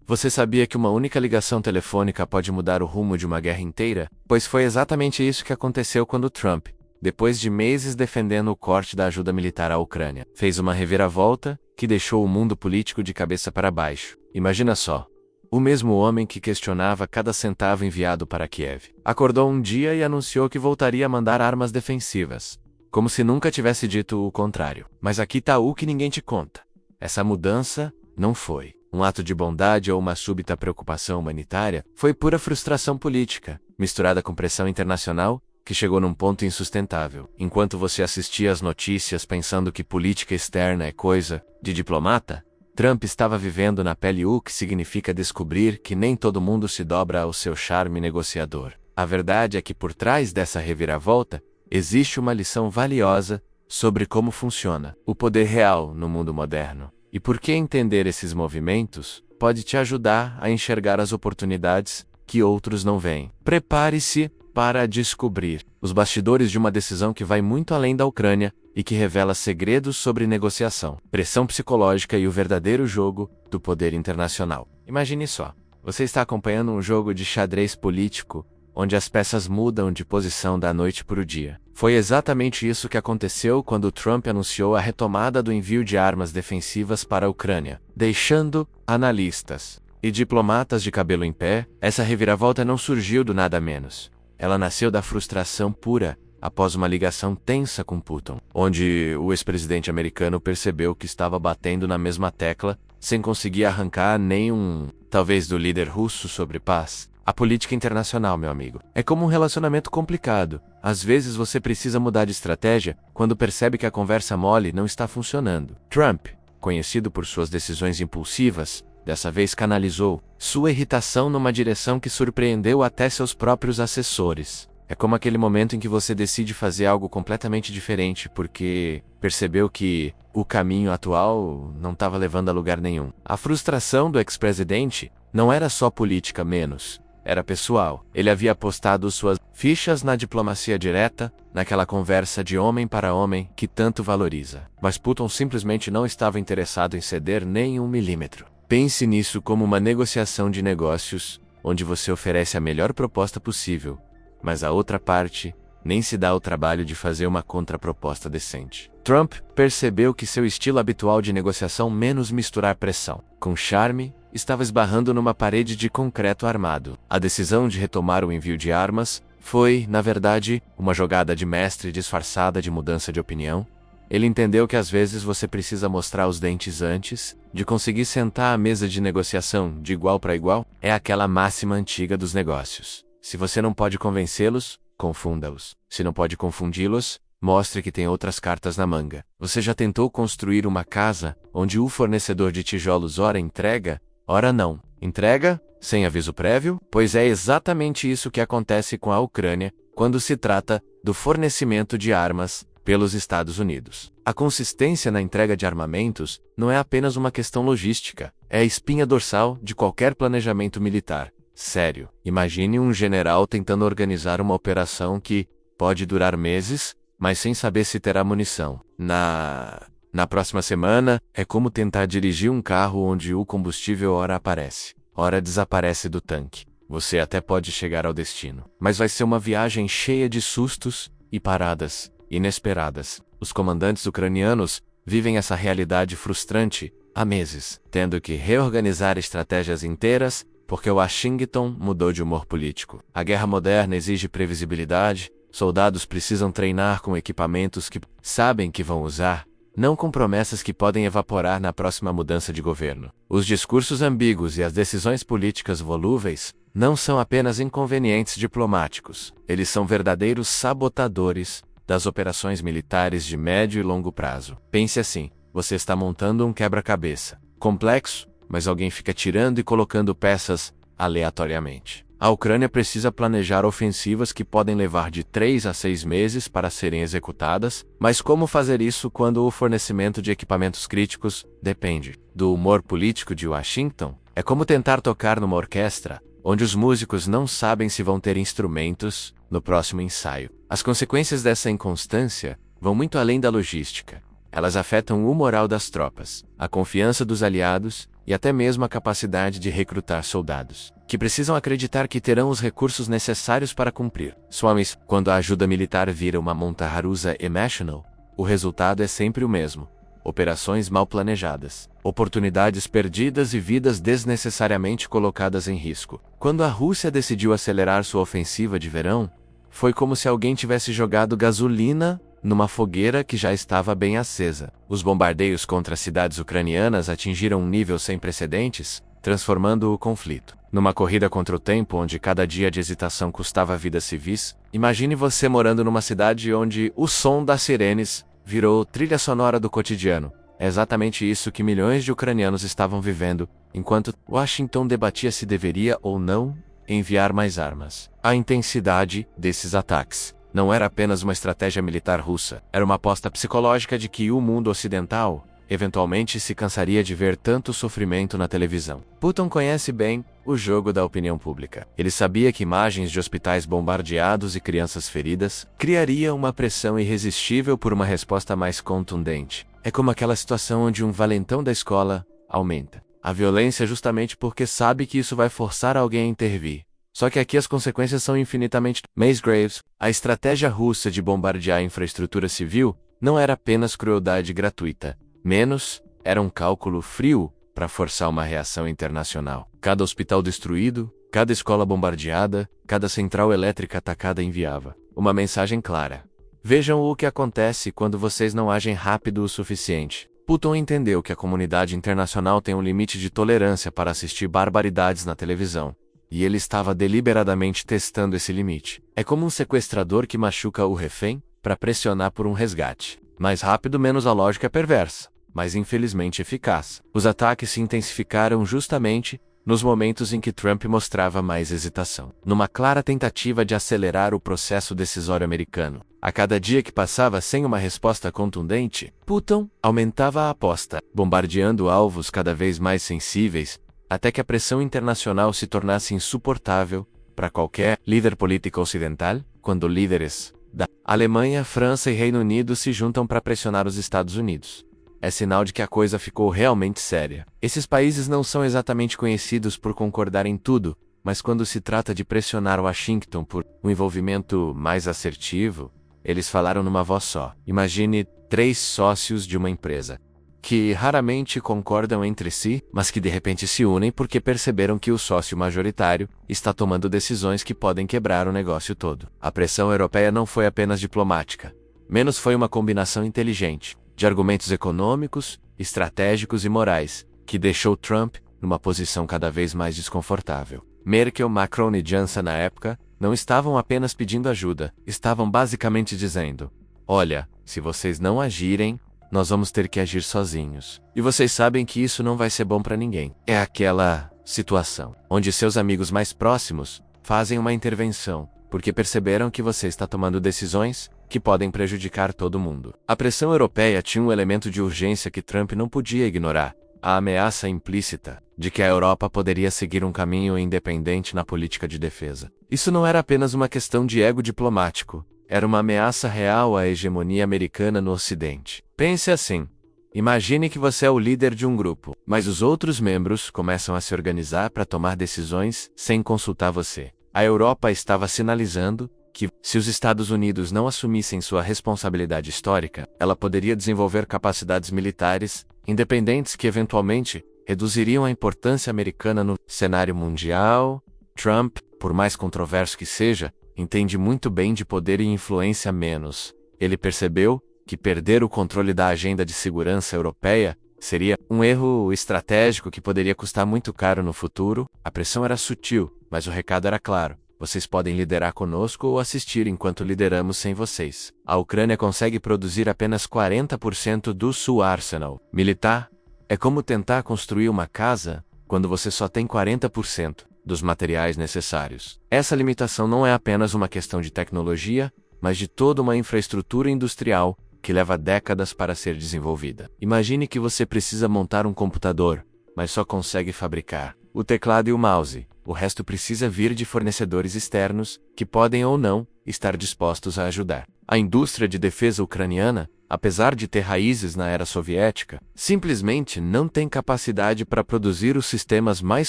Você sabia que uma única ligação telefônica pode mudar o rumo de uma guerra inteira? Pois foi exatamente isso que aconteceu quando Trump, depois de meses defendendo o corte da ajuda militar à Ucrânia, fez uma reviravolta que deixou o mundo político de cabeça para baixo. Imagina só. O mesmo homem que questionava cada centavo enviado para Kiev acordou um dia e anunciou que voltaria a mandar armas defensivas, como se nunca tivesse dito o contrário. Mas aqui tá o que ninguém te conta. Essa mudança não foi um ato de bondade ou uma súbita preocupação humanitária, foi pura frustração política, misturada com pressão internacional, que chegou num ponto insustentável. Enquanto você assistia às notícias pensando que política externa é coisa de diplomata, Trump estava vivendo na pele o que significa descobrir que nem todo mundo se dobra ao seu charme negociador. A verdade é que por trás dessa reviravolta, existe uma lição valiosa sobre como funciona o poder real no mundo moderno. E por que entender esses movimentos pode te ajudar a enxergar as oportunidades que outros não veem. Prepare-se para descobrir os bastidores de uma decisão que vai muito além da Ucrânia e que revela segredos sobre negociação, pressão psicológica e o verdadeiro jogo do poder internacional. Imagine só, você está acompanhando um jogo de xadrez político onde as peças mudam de posição da noite para o dia. Foi exatamente isso que aconteceu quando Trump anunciou a retomada do envio de armas defensivas para a Ucrânia, deixando analistas e diplomatas de cabelo em pé. Essa reviravolta não surgiu do nada menos. Ela nasceu da frustração pura após uma ligação tensa com Putin, onde o ex-presidente americano percebeu que estava batendo na mesma tecla sem conseguir arrancar nenhum, talvez do líder russo sobre paz. A política internacional, meu amigo, é como um relacionamento complicado. Às vezes você precisa mudar de estratégia quando percebe que a conversa mole não está funcionando. Trump, conhecido por suas decisões impulsivas, dessa vez canalizou sua irritação numa direção que surpreendeu até seus próprios assessores. É como aquele momento em que você decide fazer algo completamente diferente porque percebeu que o caminho atual não estava levando a lugar nenhum. A frustração do ex-presidente não era só política menos. Era pessoal. Ele havia apostado suas fichas na diplomacia direta, naquela conversa de homem para homem que tanto valoriza. Mas Putin simplesmente não estava interessado em ceder nem 1 milímetro. Pense nisso como uma negociação de negócios, onde você oferece a melhor proposta possível, mas a outra parte nem se dá o trabalho de fazer uma contraproposta decente. Trump percebeu que seu estilo habitual de negociação, menos misturar pressão com charme, estava esbarrando numa parede de concreto armado. A decisão de retomar o envio de armas foi, na verdade, uma jogada de mestre disfarçada de mudança de opinião. Ele entendeu que às vezes você precisa mostrar os dentes antes de conseguir sentar à mesa de negociação de igual para igual. É aquela máxima antiga dos negócios. Se você não pode convencê-los, confunda-os. Se não pode confundi-los, mostre que tem outras cartas na manga. Você já tentou construir uma casa onde o fornecedor de tijolos ora entrega, ora não entrega, sem aviso prévio? Pois é exatamente isso que acontece com a Ucrânia quando se trata do fornecimento de armas pelos Estados Unidos. A consistência na entrega de armamentos não é apenas uma questão logística, é a espinha dorsal de qualquer planejamento militar. Sério, imagine um general tentando organizar uma operação que pode durar meses, mas sem saber se terá munição. Na próxima semana, é como tentar dirigir um carro onde o combustível ora aparece, ora desaparece do tanque. Você até pode chegar ao destino, mas vai ser uma viagem cheia de sustos e paradas inesperadas. Os comandantes ucranianos vivem essa realidade frustrante há meses, tendo que reorganizar estratégias inteiras porque Washington mudou de humor político. A guerra moderna exige previsibilidade, soldados precisam treinar com equipamentos que sabem que vão usar, não com promessas que podem evaporar na próxima mudança de governo. Os discursos ambíguos e as decisões políticas volúveis não são apenas inconvenientes diplomáticos, eles são verdadeiros sabotadores das operações militares de médio e longo prazo. Pense assim, você está montando um quebra-cabeça complexo, mas alguém fica tirando e colocando peças aleatoriamente. A Ucrânia precisa planejar ofensivas que podem levar de 3 a 6 meses para serem executadas, mas como fazer isso quando o fornecimento de equipamentos críticos depende do humor político de Washington? É como tentar tocar numa orquestra, onde os músicos não sabem se vão ter instrumentos no próximo ensaio. As consequências dessa inconstância vão muito além da logística. Elas afetam o moral das tropas, a confiança dos aliados e até mesmo a capacidade de recrutar soldados, que precisam acreditar que terão os recursos necessários para cumprir sua missão. Quando a ajuda militar vira uma montanha-russa emocional, o resultado é sempre o mesmo: operações mal planejadas, oportunidades perdidas e vidas desnecessariamente colocadas em risco. Quando a Rússia decidiu acelerar sua ofensiva de verão, foi como se alguém tivesse jogado gasolina numa fogueira que já estava bem acesa. Os bombardeios contra as cidades ucranianas atingiram um nível sem precedentes, transformando o conflito numa corrida contra o tempo onde cada dia de hesitação custava vidas civis. Imagine você morando numa cidade onde o som das sirenes virou trilha sonora do cotidiano. É exatamente isso que milhões de ucranianos estavam vivendo, enquanto Washington debatia se deveria ou não enviar mais armas. A intensidade desses ataques não era apenas uma estratégia militar russa, era uma aposta psicológica de que o mundo ocidental eventualmente se cansaria de ver tanto sofrimento na televisão. Putin conhece bem o jogo da opinião pública. Ele sabia que imagens de hospitais bombardeados e crianças feridas criaria uma pressão irresistível por uma resposta mais contundente. É como aquela situação onde um valentão da escola aumenta a violência justamente porque sabe que isso vai forçar alguém a intervir. Só que aqui as consequências são infinitamente... Mace Graves, a estratégia russa de bombardear a infraestrutura civil não era apenas crueldade gratuita. Menos, era um cálculo frio para forçar uma reação internacional. Cada hospital destruído, cada escola bombardeada, cada central elétrica atacada enviava uma mensagem clara: vejam o que acontece quando vocês não agem rápido o suficiente. Putin entendeu que a comunidade internacional tem um limite de tolerância para assistir barbaridades na televisão, e ele estava deliberadamente testando esse limite. É como um sequestrador que machuca o refém para pressionar por um resgate. Mais rápido, menos a lógica perversa, mas infelizmente eficaz. Os ataques se intensificaram justamente nos momentos em que Trump mostrava mais hesitação, numa clara tentativa de acelerar o processo decisório americano. A cada dia que passava sem uma resposta contundente, Putin aumentava a aposta, bombardeando alvos cada vez mais sensíveis, até que a pressão internacional se tornasse insuportável para qualquer líder político ocidental. Quando líderes da Alemanha, França e Reino Unido se juntam para pressionar os Estados Unidos, é sinal de que a coisa ficou realmente séria. Esses países não são exatamente conhecidos por concordar em tudo, mas quando se trata de pressionar Washington por um envolvimento mais assertivo, eles falaram numa voz só. Imagine 3 sócios de uma empresa que raramente concordam entre si, mas que de repente se unem porque perceberam que o sócio majoritário está tomando decisões que podem quebrar o negócio todo. A pressão europeia não foi apenas diplomática, menos foi uma combinação inteligente de argumentos econômicos, estratégicos e morais, que deixou Trump numa posição cada vez mais desconfortável. Merkel, Macron e Johnson na época não estavam apenas pedindo ajuda, estavam basicamente dizendo: olha, se vocês não agirem, nós vamos ter que agir sozinhos. E vocês sabem que isso não vai ser bom para ninguém. É aquela situação onde seus amigos mais próximos fazem uma intervenção, porque perceberam que você está tomando decisões que podem prejudicar todo mundo. A pressão europeia tinha um elemento de urgência que Trump não podia ignorar: a ameaça implícita de que a Europa poderia seguir um caminho independente na política de defesa. Isso não era apenas uma questão de ego diplomático, era uma ameaça real à hegemonia americana no Ocidente. Pense assim: imagine que você é o líder de um grupo, mas os outros membros começam a se organizar para tomar decisões sem consultar você. A Europa estava sinalizando que, se os Estados Unidos não assumissem sua responsabilidade histórica, ela poderia desenvolver capacidades militares independentes que eventualmente reduziriam a importância americana no cenário mundial. Trump, por mais controverso que seja, entende muito bem de poder e influência menos. Ele percebeu que perder o controle da agenda de segurança europeia seria um erro estratégico que poderia custar muito caro no futuro. A pressão era sutil, mas o recado era claro: vocês podem liderar conosco ou assistir enquanto lideramos sem vocês. A Ucrânia consegue produzir apenas 40% do seu arsenal militar. É como tentar construir uma casa quando você só tem 40% dos materiais necessários. Essa limitação não é apenas uma questão de tecnologia, mas de toda uma infraestrutura industrial que leva décadas para ser desenvolvida. Imagine que você precisa montar um computador, mas só consegue fabricar o teclado e o mouse. O resto precisa vir de fornecedores externos, que podem ou não estar dispostos a ajudar. A indústria de defesa ucraniana apesar de ter raízes na era soviética, simplesmente não tem capacidade para produzir os sistemas mais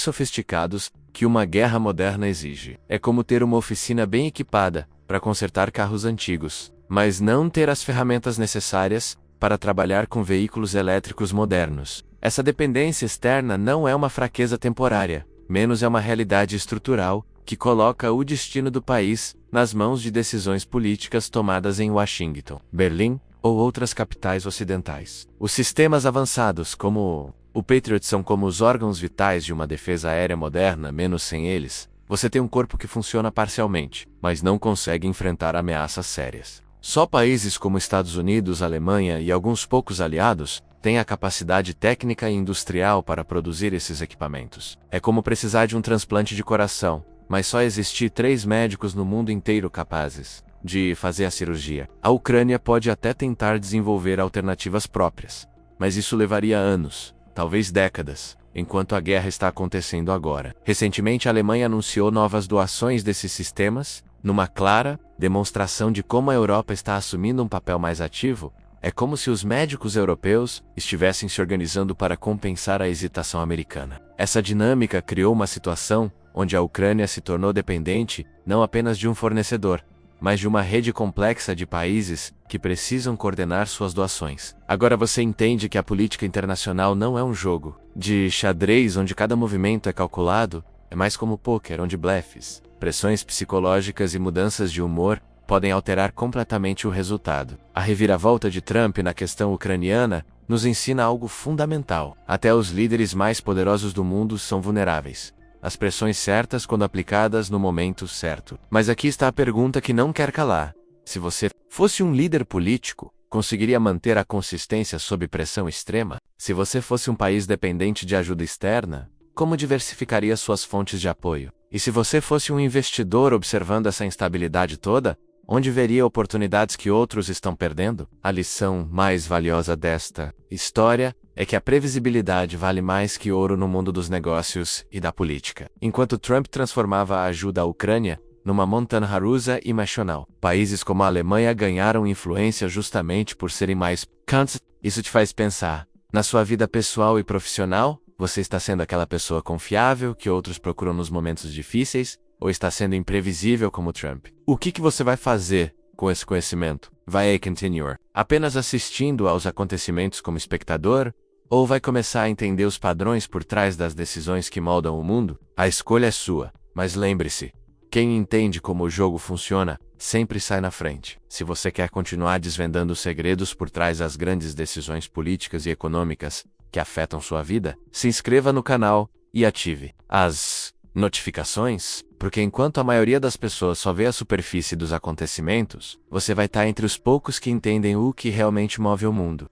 sofisticados que uma guerra moderna exige. É como ter uma oficina bem equipada para consertar carros antigos, mas não ter as ferramentas necessárias para trabalhar com veículos elétricos modernos. Essa dependência externa não é uma fraqueza temporária, menos é uma realidade estrutural que coloca o destino do país nas mãos de decisões políticas tomadas em Washington, Berlim ou outras capitais ocidentais. Os sistemas avançados como o Patriot são como os órgãos vitais de uma defesa aérea moderna, menos sem eles, você tem um corpo que funciona parcialmente, mas não consegue enfrentar ameaças sérias. Só países como Estados Unidos, Alemanha e alguns poucos aliados têm a capacidade técnica e industrial para produzir esses equipamentos. É como precisar de um transplante de coração, mas só existir 3 médicos no mundo inteiro capazes de fazer a cirurgia. A Ucrânia pode até tentar desenvolver alternativas próprias, mas isso levaria anos, talvez décadas, enquanto a guerra está acontecendo agora. Recentemente a Alemanha anunciou novas doações desses sistemas, numa clara demonstração de como a Europa está assumindo um papel mais ativo. É como se os médicos europeus estivessem se organizando para compensar a hesitação americana. Essa dinâmica criou uma situação onde a Ucrânia se tornou dependente não apenas de um fornecedor, mas de uma rede complexa de países que precisam coordenar suas doações. Agora você entende que a política internacional não é um jogo de xadrez onde cada movimento é calculado, é mais como pôquer onde blefes, pressões psicológicas e mudanças de humor podem alterar completamente o resultado. A reviravolta de Trump na questão ucraniana nos ensina algo fundamental. Até os líderes mais poderosos do mundo são vulneráveis. As pressões certas quando aplicadas no momento certo. Mas aqui está a pergunta que não quer calar. Se você fosse um líder político, conseguiria manter a consistência sob pressão extrema? Se você fosse um país dependente de ajuda externa, como diversificaria suas fontes de apoio? E se você fosse um investidor observando essa instabilidade toda, onde veria oportunidades que outros estão perdendo? A lição mais valiosa desta história é que a previsibilidade vale mais que ouro no mundo dos negócios e da política. Enquanto Trump transformava a ajuda à Ucrânia numa montanha russa emocional, países como a Alemanha ganharam influência justamente por serem mais câncer. Isso te faz pensar, na sua vida pessoal e profissional, você está sendo aquela pessoa confiável que outros procuram nos momentos difíceis, ou está sendo imprevisível como Trump? O que você vai fazer com esse conhecimento? Vai continuar apenas assistindo aos acontecimentos como espectador? Ou vai começar a entender os padrões por trás das decisões que moldam o mundo? A escolha é sua, mas lembre-se, quem entende como o jogo funciona, sempre sai na frente. Se você quer continuar desvendando os segredos por trás das grandes decisões políticas e econômicas que afetam sua vida, se inscreva no canal e ative as notificações, porque enquanto a maioria das pessoas só vê a superfície dos acontecimentos, você vai estar entre os poucos que entendem o que realmente move o mundo.